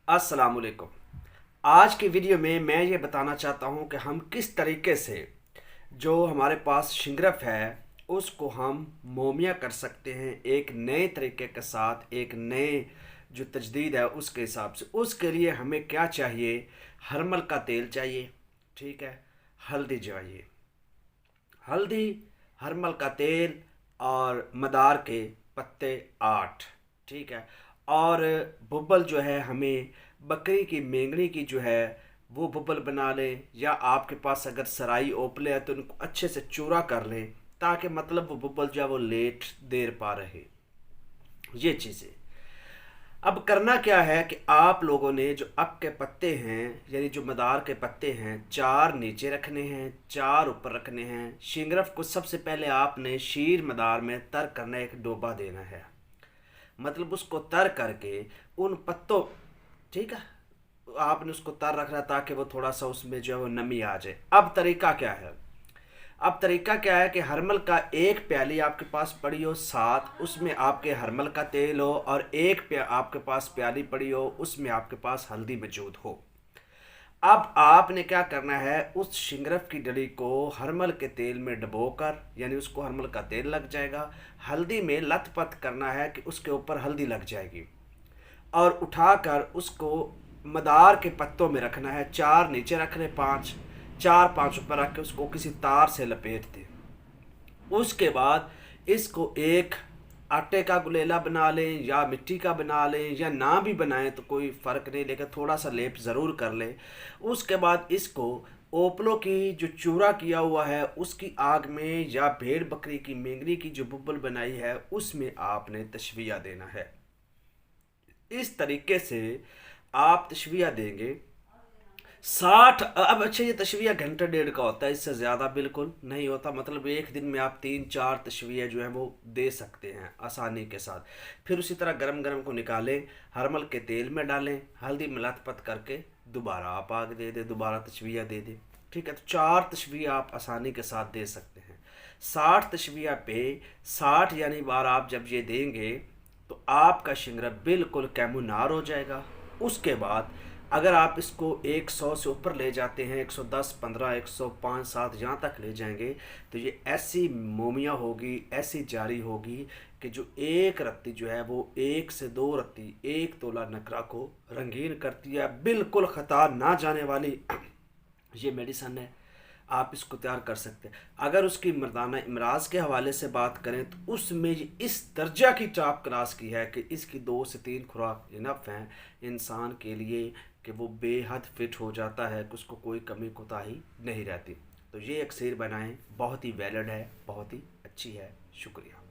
अस्सलामुअलैकुम। आज की वीडियो में मैं ये बताना चाहता हूँ कि हम किस तरीके से जो हमारे पास शिंगरफ है उसको हम मोमिया कर सकते हैं एक नए तरीके के साथ, एक नए जो तजदीद है उसके हिसाब से। उसके लिए हमें क्या चाहिए? हरमल का तेल चाहिए, ठीक है, हल्दी चाहिए, हल्दी, हरमल का तेल और मदार के पत्ते 8, ठीक है। और बुब्बल जो है हमें बकरी की मेंगनी की जो है वो बुब्बल बना लें, या आपके पास अगर सराई ओपले है तो उनको अच्छे से चूरा कर लें ताकि मतलब वो बुब्बल जो है वो लेट देर पा रहे। ये चीज़ें अब करना क्या है कि आप लोगों ने जो अक के पत्ते हैं यानी जो मदार के पत्ते हैं 4 नीचे रखने हैं, 4 ऊपर रखने हैं। शिंगरफ को सबसे पहले आपने शीर मदार में तर करना, एक डोबा देना है, मतलब उसको तर करके उन पत्तों, ठीक है, आपने उसको तर रखना ताकि वो थोड़ा सा उसमें जो है वो नमी आ जाए। अब तरीका क्या है? अब तरीका क्या है कि हरमल का एक प्याली आपके पास पड़ी हो साथ, उसमें आपके हरमल का तेल हो, और एक आपके पास प्याली पड़ी हो उसमें आपके पास हल्दी मौजूद हो। अब आपने क्या करना है, उस शिंगरफ की डली को हरमल के तेल में डुबोकर, यानी उसको हरमल का तेल लग जाएगा, हल्दी में लथपथ करना है कि उसके ऊपर हल्दी लग जाएगी, और उठाकर उसको मदार के पत्तों में रखना है। 4 नीचे रखने, 5, 4 5 ऊपर रख के उसको किसी तार से लपेट दें। उसके बाद इसको एक आटे का गुलेला बना लें या मिट्टी का बना लें, या ना भी बनाएं तो कोई फ़र्क नहीं, लेकिन थोड़ा सा लेप ज़रूर कर लें। उसके बाद इसको ओपलों की जो चूरा किया हुआ है उसकी आग में, या भेड़ बकरी की मेंगनी की जो बुब्बल बनाई है उसमें आपने तशविया देना है। इस तरीके से आप तशविया देंगे 60। अब अच्छा, ये तशविया घंटे डेढ़ का होता है, इससे ज़्यादा बिल्कुल नहीं होता। मतलब एक दिन में आप 3 4 तशविया जो है वो दे सकते हैं आसानी के साथ। फिर उसी तरह गरम गरम को निकालें, हरमल के तेल में डालें, हल्दी में लथपथ करके दोबारा आप आग दे दें, दोबारा तशविया दे दें, ठीक है। तो 4 तशविया आप आसानी के साथ दे सकते हैं। 60 तशविया पे 60 यानी बार आप जब ये देंगे तो आपका शिंगरा बिल्कुल कैमुनार हो जाएगा। उसके बाद अगर आप इसको 100 से ऊपर ले जाते हैं, 110 15 105 7 यहाँ तक ले जाएंगे, तो ये ऐसी मोमिया होगी, ऐसी जारी होगी कि जो एक रत्ती जो है वो 1 से 2 रत्ती 1 तोला नकरा को रंगीन करती है। बिल्कुल ख़ता ना जाने वाली ये मेडिसन है, आप इसको तैयार कर सकते हैं। अगर उसकी मर्दाना इमराज के हवाले से बात करें तो उसमें ये इस दर्जा की टॉप क्लास की है कि इसकी 2 से 3 खुराक इनफ हैं इंसान के लिए कि वो बेहद फिट हो जाता है, कि उसको कोई कमी कोताही नहीं रहती। तो ये अक्सर बनाएं, बहुत ही वैलिड है, बहुत ही अच्छी है। शुक्रिया।